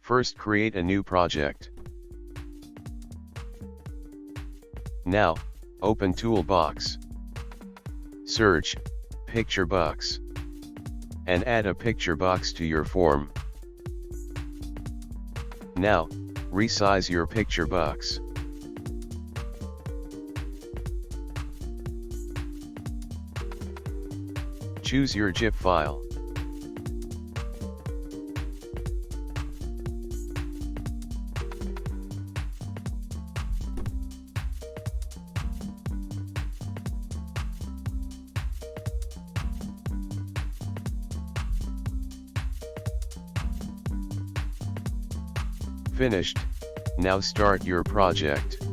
First, create a new project. Now, open Toolbox. Search, Picture Box. And add a picture box to your form. Now, resize your picture box. Choose your GIF file. Finished. Now start your project.